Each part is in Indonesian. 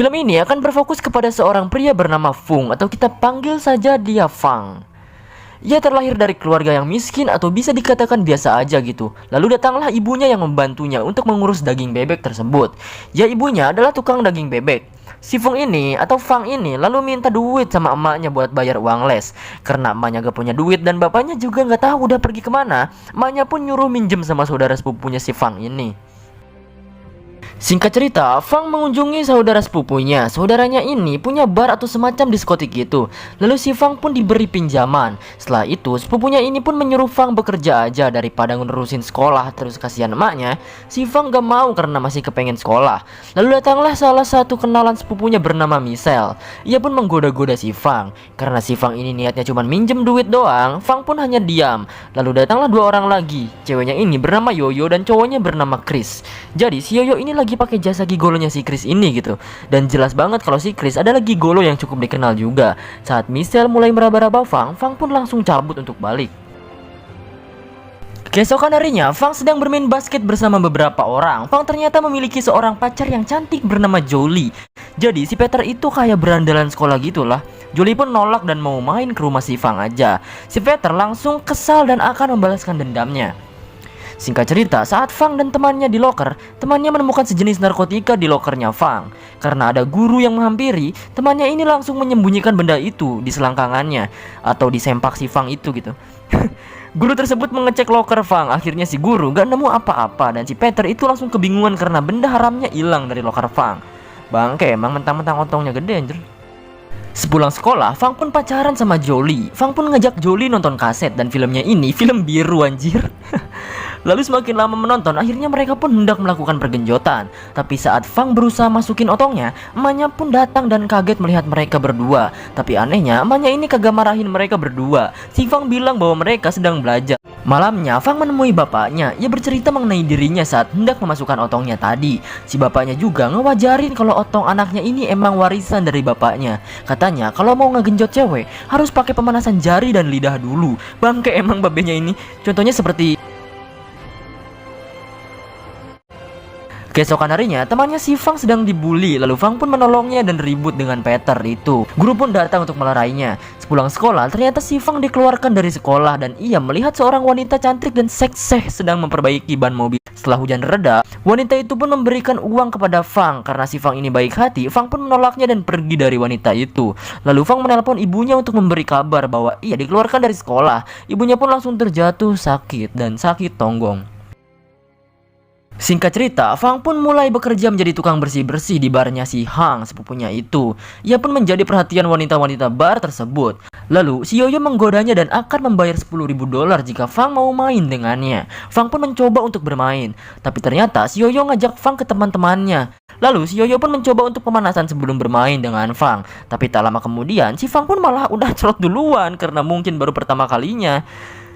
Film ini akan berfokus kepada seorang pria bernama Fung, atau kita panggil saja dia Fang. Ia terlahir dari keluarga yang miskin atau bisa dikatakan biasa aja gitu. Lalu datanglah ibunya yang membantunya untuk mengurus daging bebek tersebut. Ya, ibunya adalah tukang daging bebek. Si Fung ini atau Fang ini lalu minta duit sama emaknya buat bayar uang les. Karena emaknya gak punya duit dan bapaknya juga gak tahu udah pergi kemana, emaknya pun nyuruh minjem sama saudara sepupunya si Fang ini. Singkat cerita, Fang mengunjungi saudara sepupunya. Saudaranya ini punya bar atau semacam diskotik gitu. Lalu si Fang pun diberi pinjaman. Setelah itu, sepupunya ini pun menyuruh Fang bekerja aja daripada ngurusin sekolah. Terus kasihan emaknya, si Fang gak mau karena masih kepengen sekolah. Lalu datanglah salah satu kenalan sepupunya bernama Michelle. Ia pun menggoda-goda si Fang. Karena si Fang ini niatnya cuma minjem duit doang, Fang pun hanya diam. Lalu datanglah dua orang lagi. Ceweknya ini bernama Yoyo dan cowoknya bernama Chris. Jadi si Yoyo ini lagi pakai jasa gigolonya si Chris ini gitu. Dan jelas banget kalau si Chris adalah gigolo yang cukup dikenal juga. Saat Michelle mulai meraba-raba Fang, Fang pun langsung cabut untuk balik. Keesokan harinya, Fang sedang bermain basket bersama beberapa orang. Fang ternyata memiliki seorang pacar yang cantik bernama Jolie. Jadi si Peter itu kayak berandalan sekolah gitulah. Jolie pun nolak dan mau main ke rumah si Fang aja. Si Peter langsung kesal dan akan membalaskan dendamnya. Singkat cerita, saat Fang dan temannya di loker, temannya menemukan sejenis narkotika di lokernya Fang. Karena ada guru yang menghampiri, temannya ini langsung menyembunyikan benda itu di selangkangannya atau di sempak si Fang itu gitu. Guru tersebut mengecek loker Fang. Akhirnya si guru gak nemu apa-apa dan si Peter itu langsung kebingungan karena benda haramnya hilang dari loker Fang. Bangke, emang mentang-mentang otongnya gede anjir. Sepulang sekolah, Fang pun pacaran sama Jolie. Fang pun ngajak Jolie nonton kaset dan filmnya ini film biru anjir. Lalu semakin lama menonton, akhirnya mereka pun hendak melakukan pergenjotan. Tapi saat Fang berusaha masukin otongnya, emaknya pun datang dan kaget melihat mereka berdua. Tapi anehnya, emaknya ini kagak marahin mereka berdua. Si Fang bilang bahwa mereka sedang belajar. Malamnya, Fang menemui bapaknya. Ia bercerita mengenai dirinya saat hendak memasukkan otongnya tadi. Si bapaknya juga ngewajarin kalau otong anaknya ini emang warisan dari bapaknya. Katanya kalau mau ngegenjot cewek harus pakai pemanasan jari dan lidah dulu. Bangke emang babenya ini. Contohnya seperti keesokan harinya, temannya si Fang sedang dibully. Lalu Fang pun menolongnya dan ribut dengan Peter itu. Guru pun datang untuk melarainya. Sepulang sekolah, ternyata si Fang dikeluarkan dari sekolah dan ia melihat seorang wanita cantik dan seksih sedang memperbaiki ban mobil. Setelah hujan reda, wanita itu pun memberikan uang kepada Fang. Karena si Fang ini baik hati, Fang pun menolaknya dan pergi dari wanita itu. Lalu Fang menelpon ibunya untuk memberi kabar bahwa ia dikeluarkan dari sekolah. Ibunya pun langsung terjatuh sakit dan sakit tonggong. Singkat cerita, Fang pun mulai bekerja menjadi tukang bersih-bersih di barnya si Hang, sepupunya itu. Ia pun menjadi perhatian wanita-wanita bar tersebut. Lalu, si Yoyo menggodanya dan akan membayar $10.000 jika Fang mau main dengannya. Fang pun mencoba untuk bermain, tapi ternyata si Yoyo ngajak Fang ke teman-temannya. Lalu, si Yoyo pun mencoba untuk pemanasan sebelum bermain dengan Fang. Tapi tak lama kemudian, si Fang pun malah udah cerot duluan karena mungkin baru pertama kalinya.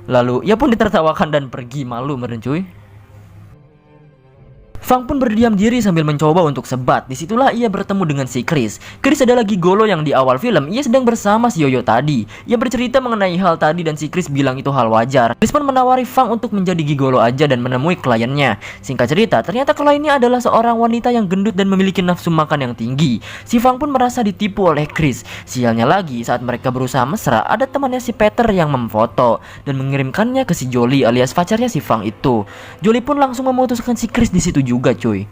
Lalu, ia pun ditertawakan dan pergi malu meren cuy. Fang pun berdiam diri sambil mencoba untuk sebat. Disitulah ia bertemu dengan si Chris. Chris adalah gigolo yang di awal film ia sedang bersama si Yoyo tadi. Ia bercerita mengenai hal tadi dan si Chris bilang itu hal wajar. Chris pun menawari Fang untuk menjadi gigolo aja dan menemui kliennya. Singkat cerita, ternyata kliennya adalah seorang wanita yang gendut dan memiliki nafsu makan yang tinggi. Si Fang pun merasa ditipu oleh Chris. Sialnya lagi, saat mereka berusaha mesra, ada temannya si Peter yang memfoto dan mengirimkannya ke si Jolie alias pacarnya si Fang itu. Jolie pun langsung memutuskan si Chris di situ juga cuy.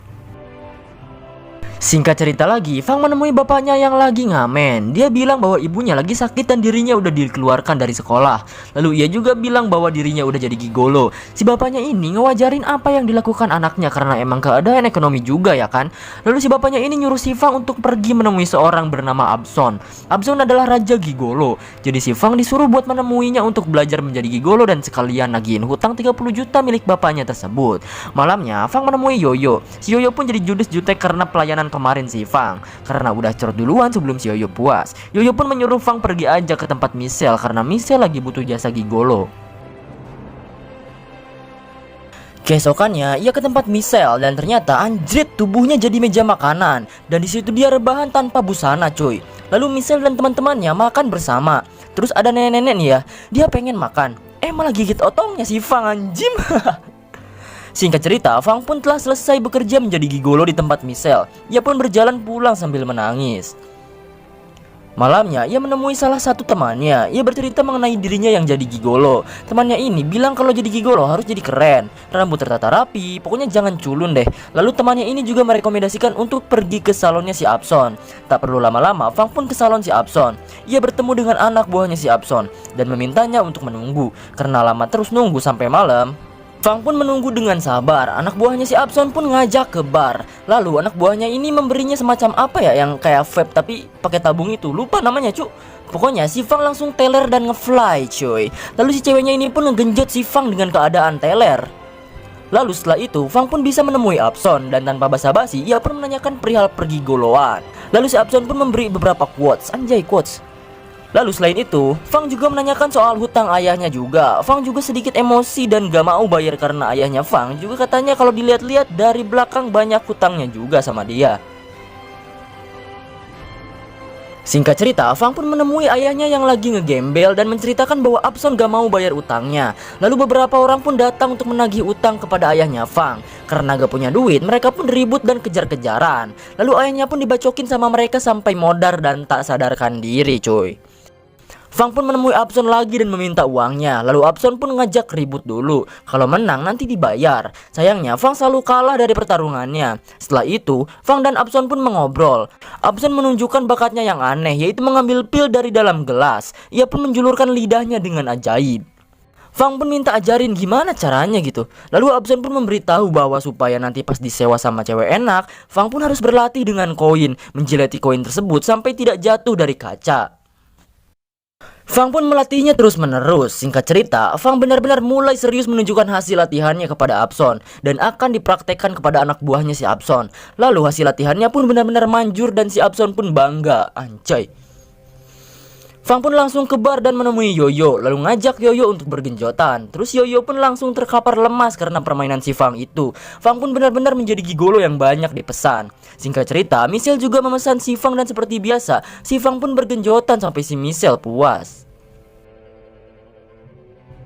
Singkat cerita lagi, Fang menemui bapaknya yang lagi ngamen. Dia bilang bahwa ibunya lagi sakit dan dirinya udah dikeluarkan dari sekolah. Lalu ia juga bilang bahwa dirinya udah jadi gigolo. Si bapaknya ini ngewajarin apa yang dilakukan anaknya karena emang keadaan ekonomi juga ya kan. Lalu si bapaknya ini nyuruh si Fang untuk pergi menemui seorang bernama Abson. Abson adalah raja gigolo. Jadi si Fang disuruh buat menemuinya untuk belajar menjadi gigolo dan sekalian nagihin hutang 30 juta milik bapaknya tersebut. Malamnya, Fang menemui Yoyo. Si Yoyo pun jadi judes jutek karena pelayanan kemarin si Fang, karena udah cerot duluan sebelum si Yoyo puas. Yoyo pun menyuruh Fang pergi aja ke tempat Michelle karena Michelle lagi butuh jasa gigolo. Keesokannya ia ke tempat Michelle dan ternyata anjrit tubuhnya jadi meja makanan dan di situ dia rebahan tanpa busana cuy. Lalu Michelle dan teman-temannya makan bersama. Terus ada nenek-nenek nih ya, dia pengen makan. Malah gigit otongnya si Fang anjim. Singkat cerita, Fang pun telah selesai bekerja menjadi gigolo di tempat Michelle. Ia pun berjalan pulang sambil menangis. Malamnya, ia menemui salah satu temannya. Ia bercerita mengenai dirinya yang jadi gigolo. Temannya ini bilang kalau jadi gigolo harus jadi keren, rambut tertata rapi, pokoknya jangan culun deh. Lalu temannya ini juga merekomendasikan untuk pergi ke salonnya si Abson. Tak perlu lama-lama, Fang pun ke salon si Abson. Ia bertemu dengan anak buahnya si Abson dan memintanya untuk menunggu. Karena lama terus nunggu sampai malam, Fang pun menunggu dengan sabar. Anak buahnya si Abson pun ngajak ke bar. Lalu anak buahnya ini memberinya semacam apa ya, yang kayak vape tapi pakai tabung itu. Lupa namanya cu. Pokoknya si Fang langsung teler dan ngefly cuy. Lalu si ceweknya ini pun ngegenjot si Fang dengan keadaan teler. Lalu setelah itu Fang pun bisa menemui Abson dan tanpa basa-basi ia pun menanyakan perihal pergi goloan. Lalu si Abson pun memberi beberapa quotes. Anjay quotes. Lalu selain itu, Fang juga menanyakan soal hutang ayahnya juga. Fang juga sedikit emosi dan gak mau bayar karena ayahnya Fang juga katanya kalau dilihat-lihat dari belakang banyak hutangnya juga sama dia. Singkat cerita, Fang pun menemui ayahnya yang lagi ngegembel dan menceritakan bahwa Abson gak mau bayar utangnya. Lalu beberapa orang pun datang untuk menagih utang kepada ayahnya Fang. Karena gak punya duit, mereka pun ribut dan kejar-kejaran. Lalu ayahnya pun dibacokin sama mereka sampai modar dan tak sadarkan diri cuy. Fang pun menemui Abson lagi dan meminta uangnya. Lalu Abson pun ngajak ribut dulu. Kalau menang nanti dibayar. Sayangnya Fang selalu kalah dari pertarungannya. Setelah itu Fang dan Abson pun mengobrol. Abson menunjukkan bakatnya yang aneh, yaitu mengambil pil dari dalam gelas. Ia pun menjulurkan lidahnya dengan ajaib. Fang pun minta ajarin gimana caranya gitu. Lalu Abson pun memberitahu bahwa supaya nanti pas disewa sama cewek enak, Fang pun harus berlatih dengan koin, menjilati koin tersebut sampai tidak jatuh dari kaca. Fang pun melatihnya terus-menerus. Singkat cerita, Fang benar-benar mulai serius menunjukkan hasil latihannya kepada Abson dan akan dipraktekkan kepada anak buahnya si Abson. Lalu hasil latihannya pun benar-benar manjur dan si Abson pun bangga. Anjay. Fang pun langsung ke bar dan menemui Yoyo, lalu ngajak Yoyo untuk bergenjotan. Terus Yoyo pun langsung terkapar lemas karena permainan si Fang itu. Fang pun benar-benar menjadi gigolo yang banyak dipesan. Singkat cerita, Michelle juga memesan si Fang dan seperti biasa, si Fang pun bergenjotan sampai si Michelle puas.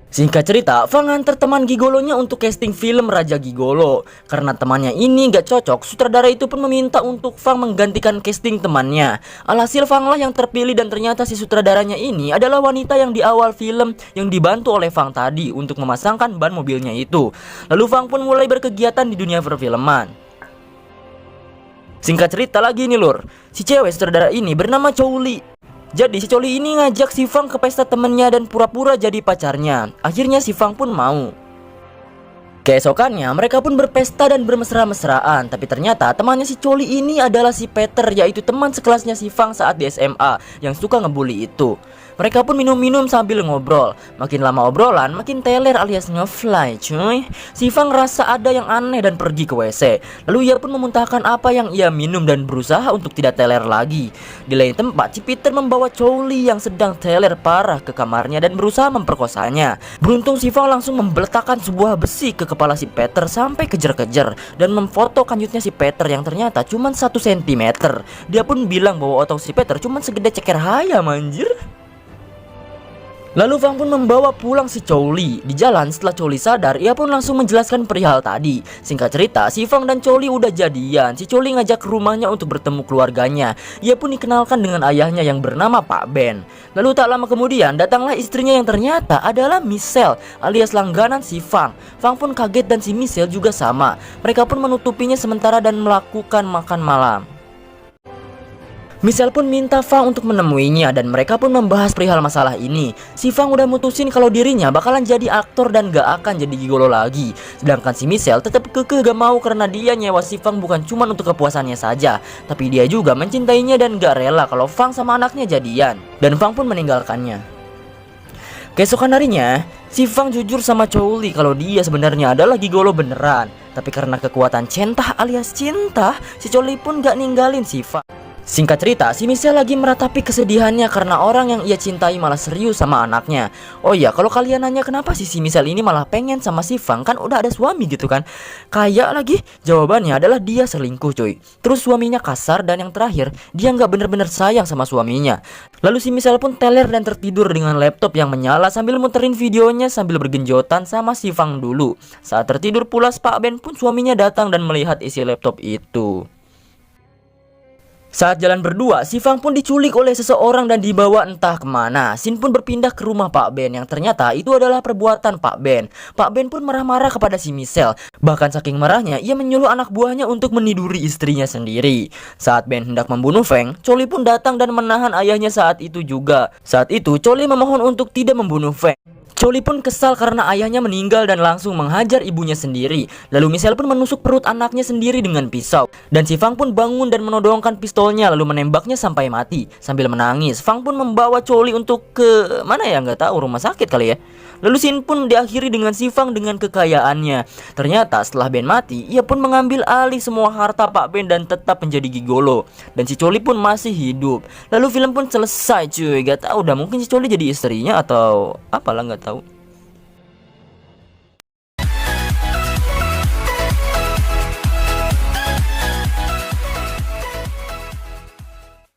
Singkat cerita, Fang antar teman gigolonya untuk casting film Raja Gigolo. Karena temannya ini gak cocok, sutradara itu pun meminta untuk Fang menggantikan casting temannya. Alhasil Fang lah yang terpilih dan ternyata si sutradaranya ini adalah wanita yang di awal film yang dibantu oleh Fang tadi untuk memasangkan ban mobilnya itu. Lalu Fang pun mulai berkegiatan di dunia perfilman. Singkat cerita lagi nih lur, si cewek sutradara ini bernama Chouli. Jadi si Chouli ini ngajak si Fang ke pesta temennya dan pura-pura jadi pacarnya. Akhirnya si Fang pun mau. Keesokannya mereka pun berpesta dan bermesra-mesraan. Tapi ternyata temannya si Chouli ini adalah si Peter, yaitu teman sekelasnya si Fang saat di SMA yang suka ngebully itu. Mereka pun minum-minum sambil ngobrol. Makin lama obrolan makin teler alias ngefly cuy. Si Fang rasa ada yang aneh dan pergi ke WC. Lalu ia pun memuntahkan apa yang ia minum dan berusaha untuk tidak teler lagi. Di lain tempat si Peter membawa Chouli yang sedang teler parah ke kamarnya dan berusaha memperkosanya. Beruntung si Fang langsung membeletakkan sebuah besi ke kepala si Peter sampai kejar-kejar dan memfoto kanjutnya si Peter yang ternyata cuma 1 cm. Dia pun bilang bahwa otot si Peter cuma segede ceker ayam anjir. Lalu Fang pun membawa pulang si Chouli. Di jalan setelah Chouli sadar, ia pun langsung menjelaskan perihal tadi. Singkat cerita, si Fang dan Chouli udah jadian. Si Chouli ngajak ke rumahnya untuk bertemu keluarganya. Ia pun dikenalkan dengan ayahnya yang bernama Pak Ben. Lalu tak lama kemudian datanglah istrinya yang ternyata adalah Michelle alias langganan si Fang. Fang pun kaget dan si Michelle juga sama. Mereka pun menutupinya sementara dan melakukan makan malam. Michelle pun minta Fang untuk menemuinya dan mereka pun membahas perihal masalah ini. Si Fang udah mutusin kalau dirinya bakalan jadi aktor dan gak akan jadi gigolo lagi. Sedangkan si Michelle tetap kekeh gak mau karena dia nyewa si Fang bukan cuma untuk kepuasannya saja, tapi dia juga mencintainya dan gak rela kalau Fang sama anaknya jadian. Dan Fang pun meninggalkannya. Keesokan harinya, si Fang jujur sama Chouli kalau dia sebenarnya adalah gigolo beneran. Tapi karena kekuatan cinta alias cinta, si Chouli pun gak ninggalin si Fang. Singkat cerita, si Michelle lagi meratapi kesedihannya karena orang yang ia cintai malah serius sama anaknya. Oh iya, kalau kalian nanya kenapa sih si Michelle ini malah pengen sama si Fang, kan udah ada suami gitu kan? Kayak lagi, jawabannya adalah dia selingkuh cuy. Terus suaminya kasar dan yang terakhir, dia nggak bener-bener sayang sama suaminya. Lalu si Michelle pun teler dan tertidur dengan laptop yang menyala sambil muterin videonya sambil bergenjotan sama si Fang dulu. Saat tertidur pulas, Pak Ben pun suaminya datang dan melihat isi laptop itu. Saat jalan berdua, si Fang pun diculik oleh seseorang dan dibawa entah kemana. Sin pun berpindah ke rumah Pak Ben yang ternyata itu adalah perbuatan Pak Ben. Pak Ben pun marah-marah kepada si Michelle. Bahkan saking marahnya, ia menyuruh anak buahnya untuk meniduri istrinya sendiri. Saat Ben hendak membunuh Feng, Choli pun datang dan menahan ayahnya saat itu juga. Saat itu, Choli memohon untuk tidak membunuh Feng. Choli pun kesal karena ayahnya meninggal dan langsung menghajar ibunya sendiri. Lalu Michelle pun menusuk perut anaknya sendiri dengan pisau. Dan si Fang pun bangun dan menodongkan pistolnya lalu menembaknya sampai mati. Sambil menangis, Fang pun membawa Choli untuk ke mana ya, nggak tahu, rumah sakit kali ya. Lalu scene pun diakhiri dengan si Fang dengan kekayaannya. Ternyata setelah Ben mati, ia pun mengambil alih semua harta Pak Ben dan tetap menjadi gigolo. Dan si Choli pun masih hidup. Lalu film pun selesai cuy. Gak tahu dah, mungkin si Choli jadi istrinya atau apalah, gak tahu.